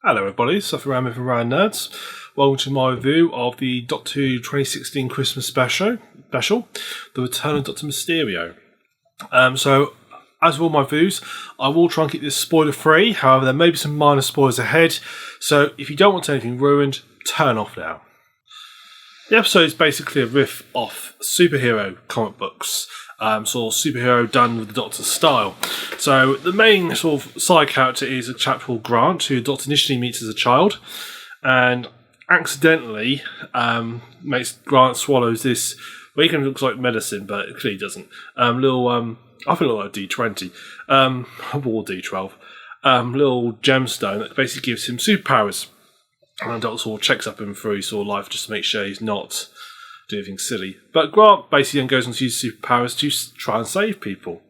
Hello everybody, TheSuffolkRam with Ryan Nerds. Welcome to my review of the Doctor Who 2016 Christmas special, The Return of Dr. Mysterio. So, as with all my reviews, I will try and keep this spoiler free, however there may be some minor spoilers ahead, so if you don't want anything ruined, turn off now. The episode is basically a riff off superhero comic books, sort of superhero done with the Doctor's style. So the main sort of side character is a chap called Grant, who the Doctor initially meets as a child, and accidentally makes Grant swallows this. Well, he kind of looks like medicine, but it clearly doesn't. I think it looks like D20, or D12. Little gemstone that basically gives him superpowers. And the Doctor sort of checks up him through his sort of life just to make sure he's not doing anything silly. But Grant basically then goes on to use superpowers to try and save people.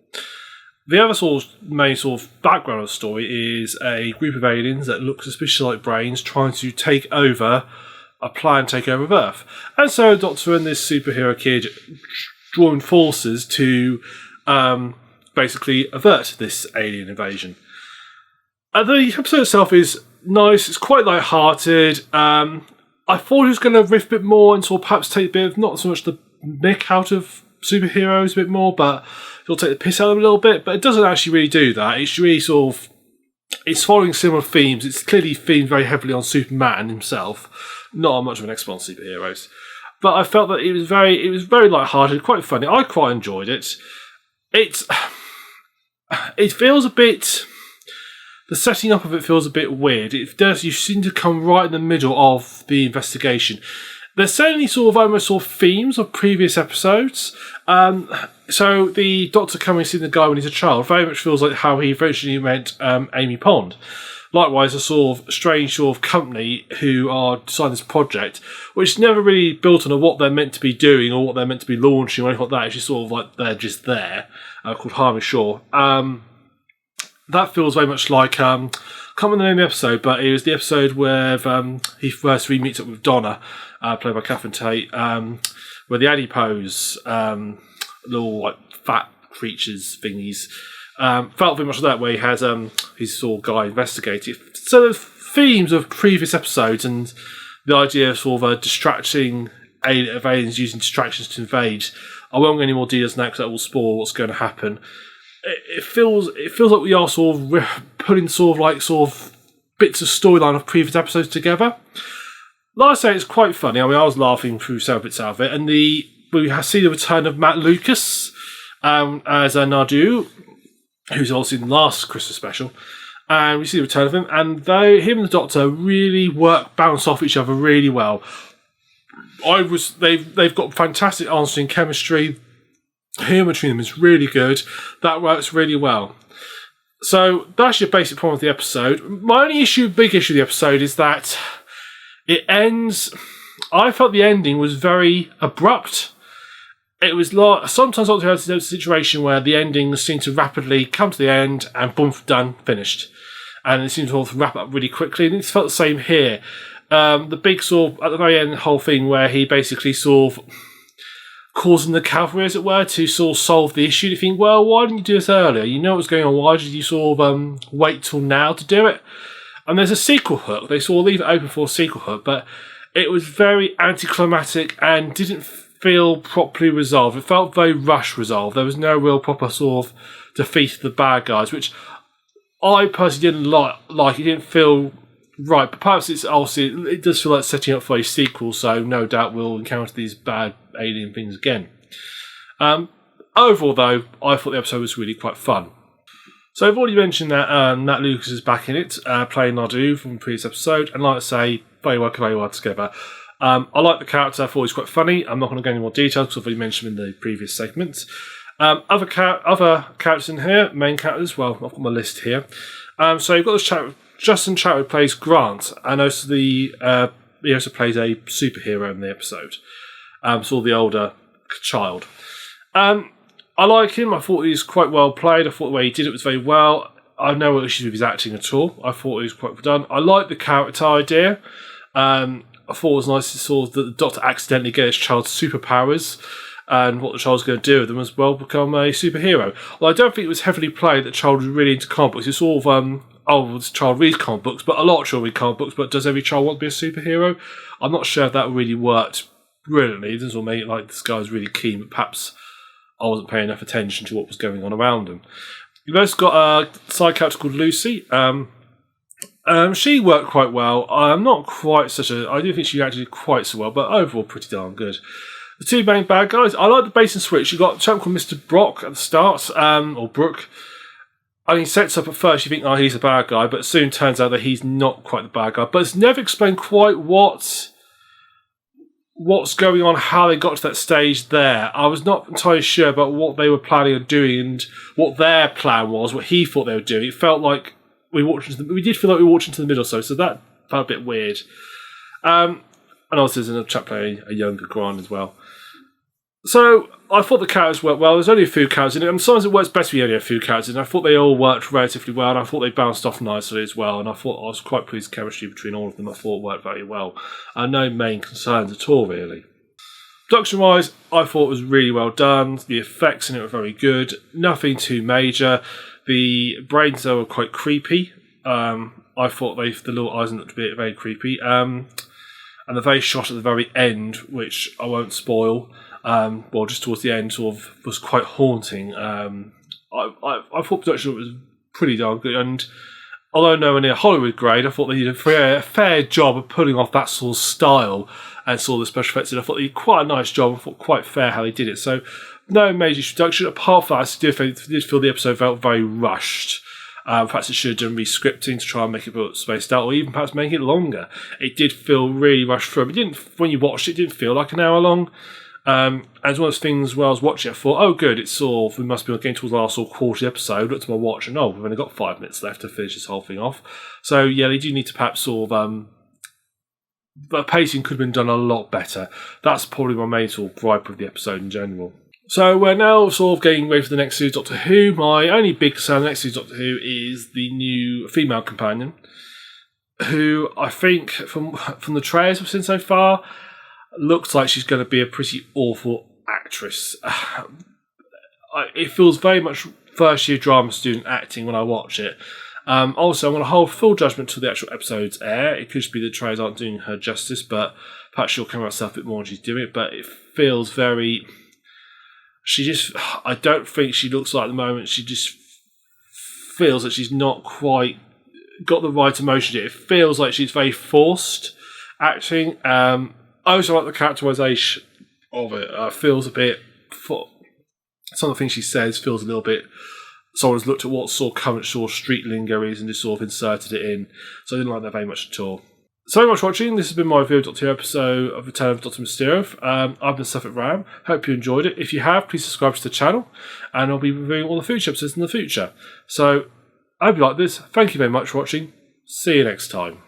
The other sort of main sort of background of the story is a group of aliens that look suspiciously like brains trying to take over a plan, take over Earth. And so the Doctor and this superhero kid join forces to basically avert this alien invasion. The episode itself is nice, it's quite light-hearted. I thought it was going to riff a bit more and sort of perhaps take a bit of, not so much the mick out of superheroes a bit more, but it'll take the piss out of them a little bit, but it doesn't actually really do that. It's really sort of, it's following similar themes. It's clearly themed very heavily on Superman himself, not much of an expert on superheroes. But I felt that it was very light-hearted, quite funny. I quite enjoyed it. It feels a bit... The setting up of it feels a bit weird. It does. You seem to come right in the middle of the investigation. There's certainly sort of almost sort of themes of previous episodes. So the Doctor coming to see the guy when he's a child very much feels like how he eventually met Amy Pond. Likewise, a sort of strange sort of company who are designing this project, which never really built on what they're meant to be doing or what they're meant to be launching or anything like that. It's just sort of like they're just there, called Harmony Shore. That feels very much like, I can't remember the name of the episode, but it was the episode where he first meets up with Donna, played by Catherine Tate, where the adipose, little like fat creatures thingies, felt very much like that, where he has his sort of guy investigating. So the themes of previous episodes and the idea of sort of distracting aliens using distractions to invade, I won't go any more details now because that will spoil what's going to happen. It feels like we are sort of putting sort of bits of storyline of previous episodes together. Like I say, it's quite funny. I mean, I was laughing through several bits out of it, and we see the return of Matt Lucas as Nadu, who's also in the last Christmas special, and we see the return of him. And him and the Doctor really bounce off each other really well. They've got fantastic on-screen chemistry. The humour between them is really good. That works really well. So that's your basic point of the episode. My only big issue of the episode is that it ends... I felt the ending was very abrupt. It was like... Sometimes I have a situation where the ending seemed to rapidly come to the end and boom, done, finished. And it seemed to wrap up really quickly. And it's felt the same here. The big sort of... At the very end, the whole thing where he basically sort of... causing the cavalry, as it were, to sort of solve the issue. You think, well, why didn't you do this earlier? You know what was going on. Why did you sort of wait till now to do it? And there's a sequel hook. They sort of leave it open for a sequel hook, but it was very anticlimactic and didn't feel properly resolved. It felt very rush resolved. There was no real proper sort of defeat of the bad guys, which I personally didn't like. It didn't feel right, but perhaps it's obviously it does feel like setting up for a sequel, so no doubt we'll encounter these bad alien things again. Overall, though, I thought the episode was really quite fun. So I've already mentioned that Nat Lucas is back in it, playing Nadu from the previous episode, and like I say, very well together. I like the character. I thought he was quite funny. I'm not going to go into more details because I've already mentioned him in the previous segments. Other characters in here, main characters. Well, I've got my list here. So you've got this chap. Justin Chatwood plays Grant, and also he also plays a superhero in the episode. So the older child. I like him. I thought he was quite well played. I thought the way he did it was very well. I have no issues with his acting at all. I thought he was quite well done. I like the character idea. I thought it was nice to sort of that the Doctor accidentally get his child's superpowers, and what the child's going to do with them as well, become a superhero. Well, I don't think it was heavily played that the child was really into comic books. It's sort of this child reads comic books, but a lot of children read comic books, but does every child want to be a superhero? I'm not sure if that really worked brilliantly. It doesn't make it like this guy's really keen, but perhaps I wasn't paying enough attention to what was going on around him. You've also got a side character called Lucy. She worked quite well. I'm not quite I do think she actually did quite so well, but overall pretty darn good. The two main bad guys, I like the bait and switch. You got a chap called Mr. Brock at the start, or Brooke. I mean, sets up at first, you think, oh, he's a bad guy, but it soon turns out that he's not quite the bad guy. But it's never explained quite what's going on, how they got to that stage there. I was not entirely sure about what they were planning on doing and what their plan was, what he thought they were doing. It felt like we did feel like we walked into the middle, so that felt a bit weird. And also there's another chap playing a younger Grant as well. So I thought the characters worked well. There's only a few characters in it, and sometimes it works best when you only have a few characters, and I thought they all worked relatively well, and I thought they bounced off nicely as well, and I was quite pleased with the chemistry between all of them. I thought worked very well. No main concerns at all, really. Production-wise, I thought it was really well done. The effects in it were very good. Nothing too major. The brains, though, were quite creepy. I thought the little eyes looked a bit very creepy. And the very shot at the very end, which I won't spoil, just towards the end, sort of was quite haunting. I thought production was pretty darn good, and although nowhere near Hollywood grade, I thought they did a fair job of pulling off that sort of style and sort of the special effects. And I thought they did quite a nice job. I thought quite fair how they did it. So no major production. Apart from that, I did feel the episode felt very rushed. Perhaps it should have done re-scripting to try and make it a bit spaced out, or even perhaps make it longer. It did feel really rushed through. When you watched it, it didn't feel like an hour long. And it's one of those things where I was watching it, I thought, oh good, we must be getting towards the last quarter episode. Looked at my watch and we've only got 5 minutes left to finish this whole thing off. So yeah, they do need to perhaps the pacing could have been done a lot better. That's probably my main sort of gripe with the episode in general. So we're now sort of getting ready for the next series of Doctor Who. My only big concern of the next series of Doctor Who is the new female companion, who I think from the trailers we've seen so far looks like she's going to be a pretty awful actress. It feels very much first year drama student acting when I watch it. Also, I'm going to hold full judgment till the actual episodes air. It could just be the trailers aren't doing her justice, but perhaps she'll come out herself a bit more when she's doing it. But it feels very... I don't think she looks like at the moment. She just feels that she's not quite got the right emotion yet. It feels like she's very forced acting. I also like the characterisation of it. Feels a bit... Some of the things she says feels a little bit... Someone's looked at what sort of current sort of street lingo is and just sort of inserted it in. So I didn't like that very much at all. So thank you much for watching. This has been my review of Doctor Who episode of Return of Dr. Mysterio. I've been TheSuffolkRam. Hope you enjoyed it. If you have, please subscribe to the channel, and I'll be reviewing all the future episodes in the future. So I hope you like this. Thank you very much for watching. See you next time.